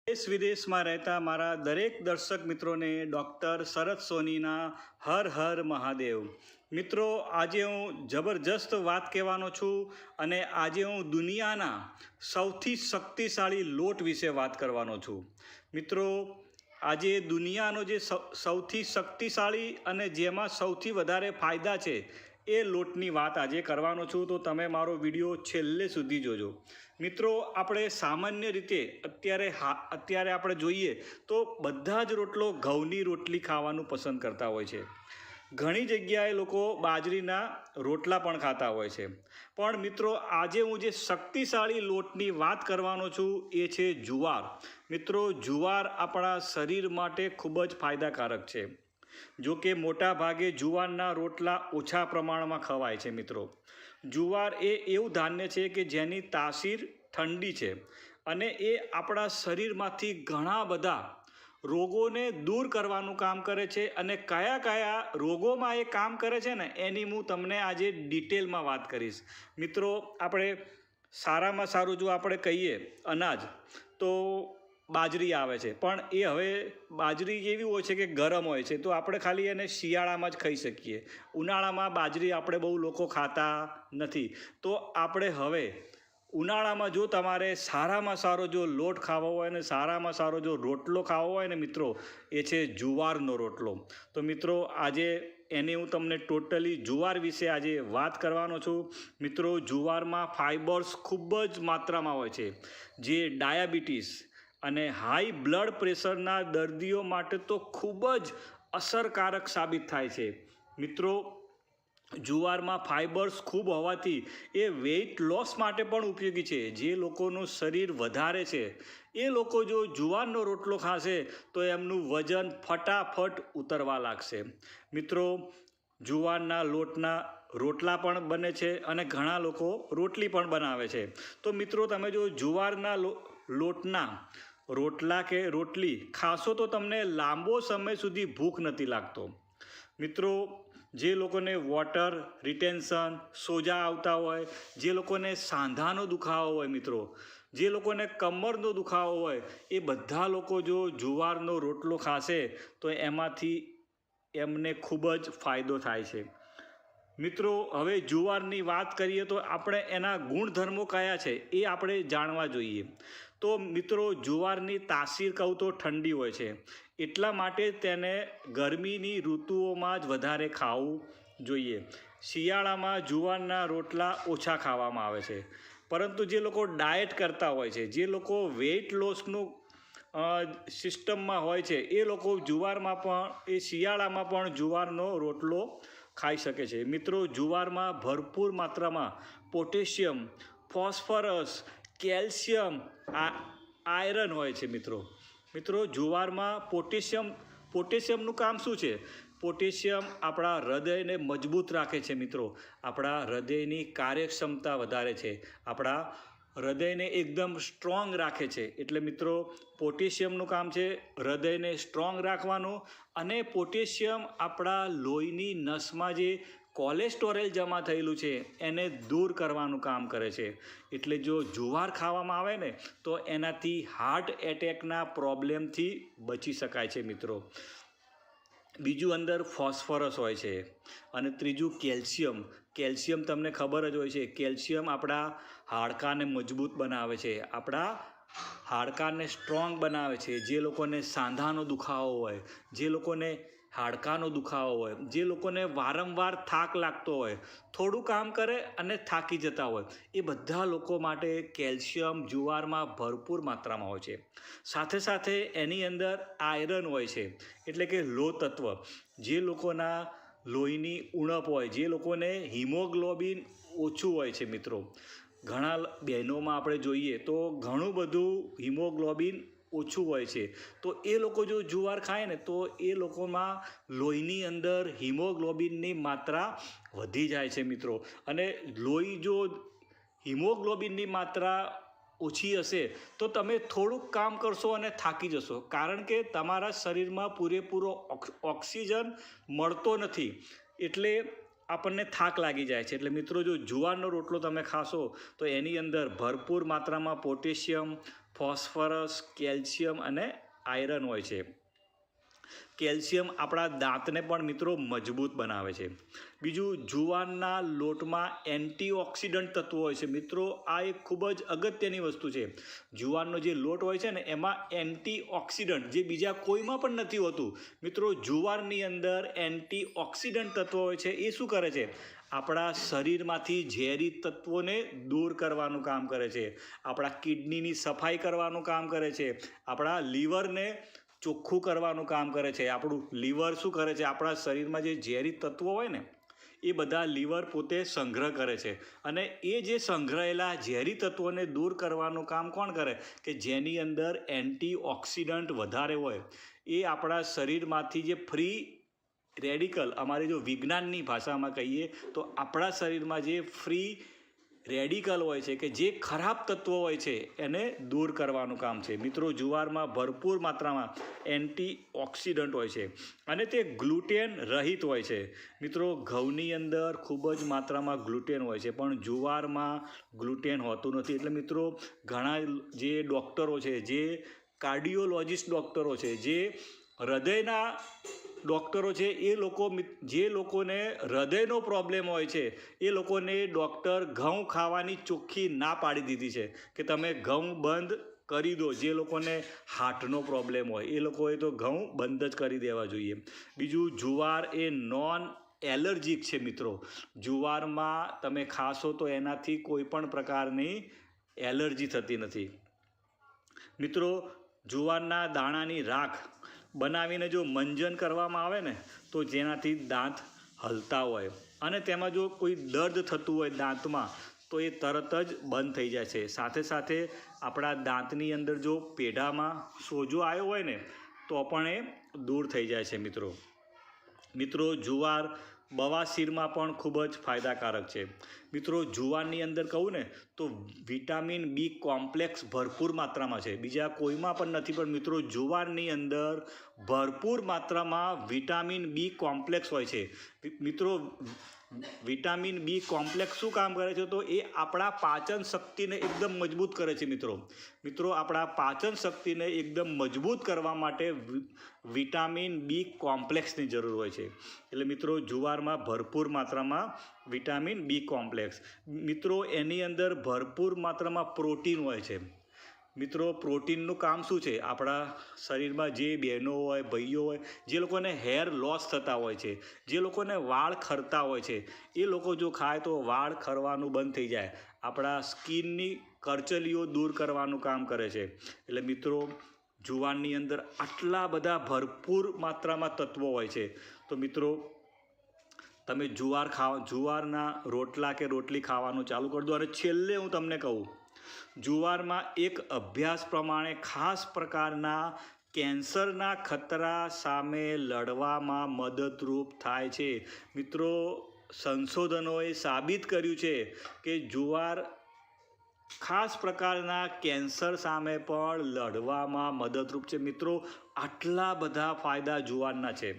દેશ વિદેશમાં રહેતા મારા દરેક દર્શક મિત્રોને ડૉક્ટર શરદ સોનીના હર હર મહાદેવ. મિત્રો, આજે હું જબરજસ્ત વાત કહેવાનો છું અને આજે હું દુનિયાના સૌથી શક્તિશાળી લોટ વિશે વાત કરવાનો છું. મિત્રો, આજે દુનિયાનો જે સૌથી શક્તિશાળી અને જેમાં સૌથી વધારે ફાયદા છે એ લોટની વાત આજે કરવાનો છું, તો તમે મારો વિડીયો છેલ્લે સુધી જોજો. મિત્રો, આપણે સામાન્ય રીતે અત્યારે આપણે જોઈએ તો બધા જ ઘઉંની રોટલી ખાવાનું પસંદ કરતા હોય છે. ઘણી જગ્યાએ લોકો બાજરીના રોટલા પણ ખાતા હોય છે. પણ મિત્રો, આજે હું જે શક્તિશાળી લોટની વાત કરવાનો છું એ છે જુવાર. મિત્રો, જુવાર આપણા શરીર માટે ખૂબ જ ફાયદાકારક છે. જો કે મોટા ભાગે જુવારના રોટલા ઓછા પ્રમાણમાં ખવાય છે. મિત્રો, જુવાર એ એવું ધાન્ય છે કે જેની તાસીર ઠંડી છે અને એ આપણા શરીરમાંથી ઘણા બધા રોગોને દૂર કરવાનું કામ કરે છે. અને કયા કયા રોગોમાં એ કામ કરે છે ને એની હું તમને આજે ડિટેલમાં વાત કરીશ. મિત્રો, આપણે સારામાં સારું જો આપણે કહીએ અનાજ તો બાજરી આવે છે, પણ એ હવે બાજરી એવી હોય છે કે ગરમ હોય છે, તો આપણે ખાલી એને શિયાળામાં જ ખાઈ શકીએ. ઉનાળામાં બાજરી આપણે બહુ લોકો ખાતા નથી. તો આપણે હવે ઉનાળામાં જો તમારે સારામાં સારો જો લોટ ખાવો હોય ને સારામાં સારો જો રોટલો ખાવો હોય ને મિત્રો, એ છે જુવારનો રોટલો. તો મિત્રો, આજે એને હું તમને ટોટલી જુવાર વિશે આજે વાત કરવાનો છું. મિત્રો, જુવારમાં ફાઇબર્સ ખૂબ જ માત્રામાં હોય છે, જે ડાયાબિટીસ અને હાઈ બ્લડ પ્રેશરના દર્દીઓ માટે તો ખૂબ જ અસરકારક સાબિત થાય છે. મિત્રો, જુવારમાં ફાઇબર્સ ખૂબ હોવાથી એ વેઇટ લોસ માટે પણ ઉપયોગી છે. જે લોકોનું શરીર વધારે છે એ લોકો જો જુવારનો રોટલો ખાશે તો એમનું વજન ફટાફટ ઉતરવા લાગશે. મિત્રો, જુવારના લોટના રોટલા પણ બને છે અને ઘણા લોકો રોટલી પણ બનાવે છે. તો મિત્રો, તમે જો જુવારના લોટના રોટલા કે રોટલી ખાશો તો તમને લાંબો સમય સુધી ભૂખ નથી લાગતો. મિત્રો, જે લોકોને વોટર રિટેન્શન, સોજા આવતા હોય, જે લોકોને સાંધાનો દુખાવો હોય, મિત્રો, જે લોકોને કમરનો દુખાવો હોય, એ બધા લોકો જો જુવારનો રોટલો ખાશે તો એમાંથી એમને ખૂબ જ ફાયદો થાય છે. મિત્રો, હવે જુવારની વાત કરીએ તો આપણે એના ગુણધર્મો કયા છે એ આપણે જાણવા જોઈએ. તો મિત્રો, જુવારની તાસીર કહું તો ઠંડી હોય છે, એટલા માટે તેને ગરમીની ઋતુઓમાં જ વધારે ખાવું જોઈએ. શિયાળામાં જુવારના રોટલા ઓછા ખાવામાં આવે છે, પરંતુ જે લોકો ડાયટ કરતા હોય છે, જે લોકો વેઇટ લોસનું સિસ્ટમમાં હોય છે, એ લોકો જુવારમાં પણ એ શિયાળામાં પણ જુવારનો રોટલો ખાઈ શકે છે. મિત્રો, જુવારમાં ભરપૂર માત્રામાં પોટેશિયમ, ફોસ્ફરસ, કેલ્શિયમ, આયરન હોય છે. મિત્રો, જુવારમાં પોટેશિયમનું કામ શું છે? પોટેશિયમ આપણા હૃદયને મજબૂત રાખે છે. મિત્રો, આપણા હૃદયની કાર્યક્ષમતા વધારે છે, આપણા હૃદયને એકદમ સ્ટ્રોંગ રાખે છે. એટલે મિત્રો, પોટેશિયમનું કામ છે હૃદયને સ્ટ્રોંગ રાખવાનું. અને પોટેશિયમ આપણા લોહીની નસમાં જે કોલેસ્ટેરોલ જમા થયેલું છે એને દૂર કરવાનું કામ કરે છે. એટલે જો જુવાર ખાવામાં આવે ને તો એનાથી હાર્ટ એટેકના પ્રોબ્લેમથી બચી શકાય છે. મિત્રો, બીજું અંદર ફોસ્ફરસ હોય છે અને ત્રીજું કેલ્શિયમ તમને ખબર જ હોય છે. કેલ્શિયમ આપણા હાડકાને મજબૂત બનાવે છે, આપણા હાડકાને સ્ટ્રોંગ બનાવે છે. જે લોકોને સાંધાનો દુખાવો હોય, જે લોકોને હાડકાનો દુખાવો હોય, જે લોકોને વારંવાર થાક લાગતો હોય, થોડું કામ કરે અને થાકી જતા હોય, એ બધા લોકો માટે કેલ્શિયમ જુવારમાં ભરપૂર માત્રામાં હોય છે. સાથે સાથે એની અંદર આયરન હોય છે, એટલે કે લોહ તત્વ. જે લોકોના લોહીની ઉણપ હોય, જે લોકોને હિમોગ્લોબિન ઓછું હોય છે, મિત્રો, ઘણા બહેનોમાં આપણે જોઈએ તો ઘણું બધું હિમોગ્લોબિન ઓછું હોય છે, તો એ લોકો જો જુવાર ખાય ને તો એ લોકોમાં લોહીની અંદર હિમોગ્લોબિનની માત્રા વધી જાય છે. મિત્રો, અને જો હિમોગ્લોબિનની માત્રા ઓછી હશે તો તમે થોડુંક કામ કરશો અને થાકી જશો, કારણ કે તમારા શરીરમાં પૂરેપૂરો ઓક્સિજન મળતો નથી. એટલે આપણને થાક લાગી જાય છે. એટલે મિત્રો જો જુવારનો રોટલો તમે ખાશો તો એની અંદર ભરપૂર માત્રામાં પોટેશિયમ, ફોસ્ફરસ, કેલ્શિયમ અને આયરન હોય છે. કેલ્શિયમ આપણા દાંતને પણ મિત્રો મજબૂત બનાવે છે. બીજું, જુવારના લોટમાં એન્ટીઓક્સિડન્ટ તત્વો હોય છે. મિત્રો આ એક ખૂબ જ અગત્યની વસ્તુ છે. જુવારનો જે લોટ હોય છે ને એમાં એન્ટીઓક્સિડન્ટ જે બીજા કોઈમાં પણ નથી હોતું. મિત્રો જુવારની અંદર એન્ટીઓક્સિડન્ટ તત્વો હોય છે. એ શું કરે છે? આપણા શરીરમાંથી ઝેરી તત્વોને દૂર કરવાનું કામ કરે છે. આપણા કિડનીની સફાઈ કરવાનું કામ કરે છે. આપણા લીવરને ચોખ્ખું કરવાનું કામ કરે છે. આપણું લીવર શું કરે છે? આપણા શરીરમાં જે ઝેરી તત્વો હોય ને એ બધા લીવર પોતે સંગ્રહ કરે છે. અને એ જે સંગ્રહેલા ઝેરી તત્વોને દૂર કરવાનું કામ કોણ કરે? કે જેની અંદર એન્ટીઓક્સિડન્ટ વધારે હોય એ આપણા શરીરમાંથી જે ફ્રી રેડિકલ, અમારી જો વિજ્ઞાનની ભાષામાં કહીએ તો આપણા શરીરમાં જે ફ્રી રેડિકલ હોય છે કે જે ખરાબ તત્વો હોય છે એને દૂર કરવાનું કામ છે. મિત્રો જુવારમાં ભરપૂર માત્રામાં એન્ટીઓક્સિડન્ટ હોય છે અને તે ગ્લુટેન રહિત હોય છે. મિત્રો ઘઉંની અંદર ખૂબ જ માત્રામાં ગ્લુટેન હોય છે પણ જુવારમાં ગ્લુટેન હોતું નથી. એટલે મિત્રો ઘણા જે ડૉક્ટરો છે, જે કાર્ડિયોલોજિસ્ટ ડૉક્ટરો છે, જે હૃદયના ડૉક્ટરો છે, એ લોકો જે લોકોને હૃદયનો પ્રોબ્લેમ હોય છે એ લોકોને ડૉક્ટર ઘઉં ખાવાની ચોખ્ખી ના પાડી દીધી છે કે તમે ઘઉં બંધ કરી દો. જે લોકોને હાર્ટનો પ્રોબ્લેમ હોય એ લોકોએ તો ઘઉં બંધ જ કરી દેવા જોઈએ. બીજું, જુવાર એ નોન એલર્જીક છે. મિત્રો જુવારમાં તમે ખાશો તો એનાથી કોઈ પણ પ્રકારની એલર્જી થતી નથી. મિત્રો જુવારના દાણાની રાખ બનાવીને જો મંજન કરવામાં આવે ને તો જેનાથી દાંત હલતા હોય અને તેમાં જો કોઈ દર્દ થતું હોય દાંતમાં તો એ તરત જ બંધ થઈ જાય છે. સાથે સાથે આપણા દાંતની અંદર જો પેઢામાં સોજો આવ્યો હોય ને તો પણ એ દૂર થઈ જાય છે. મિત્રો જુવાર બવાસીરમાં પણ ખૂબ જ ફાયદાકારક છે. મિત્રો જુવારની અંદર કહું ને તો વિટામિન બી કોમ્પ્લેક્સ ભરપૂર માત્રામાં છે. બીજા કોઈમાં પણ નથી પણ મિત્રો જુવારની અંદર ભરપૂર માત્રામાં વિટામિન બી કોમ્પ્લેક્સ હોય છે. મિત્રો વિટામિન બી કોમ્પ્લેક્સ શું કામ કરે છે? તો એ આપણા પાચન શક્તિને એકદમ મજબૂત કરે છે. મિત્રો આપણા પાચન શક્તિને એકદમ મજબૂત કરવા માટે વિટામિન બી કોમ્પ્લેક્સની જરૂર હોય છે. એટલે મિત્રો જુવારમાં ભરપૂર માત્રામાં વિટામિન બી કોમ્પ્લેક્સ. મિત્રો એની અંદર ભરપૂર માત્રામાં પ્રોટીન હોય છે. મિત્રો પ્રોટીનનું કામ શું છે? આપણા શરીરમાં જે બહેનો હોય, ભાઈઓ હોય, જે લોકોને હેર લોસ થતા હોય છે, જે લોકોને વાળ ખરતા હોય છે, એ લોકો જો ખાય તો વાળ ખરવાનું બંધ થઈ જાય. આપણા સ્કિનની કરચલીઓ દૂર કરવાનું કામ કરે છે. એટલે મિત્રો જુવારની અંદર આટલા બધા ભરપૂર માત્રામાં તત્વો હોય છે. તો મિત્રો તમે જુવારના રોટલા કે રોટલી ખાવાનું ચાલુ કરી દો. અને છેલ્લે હું તમને કહું, જુવારમાં એક અભ્યાસ પ્રમાણે ખાસ પ્રકારના કેન્સરના ખતરા સામે લડવામાં મદદરૂપ થાય છે. મિત્રો સંશોધનોએ સાબિત કર્યું છે કે જુવાર ખાસ પ્રકારના કેન્સર સામે પણ લડવામાં મદદરૂપ છે. મિત્રો આટલા બધા ફાયદા જુવારના છે.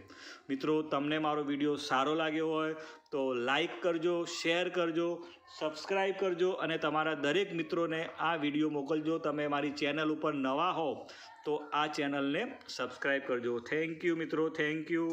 મિત્રો તમને મારો વિડીયો સારો લાગ્યો હોય તો લાઈક કરજો, શેર કરજો, સબસ્ક્રાઈબ કરજો અને તમારા દરેક મિત્રોને આ વિડીયો મોકલજો. તમે મારી ચેનલ ઉપર નવા હો તો આ ચેનલને સબસ્ક્રાઈબ કરજો. થેન્ક યુ મિત્રો, થેન્ક યુ.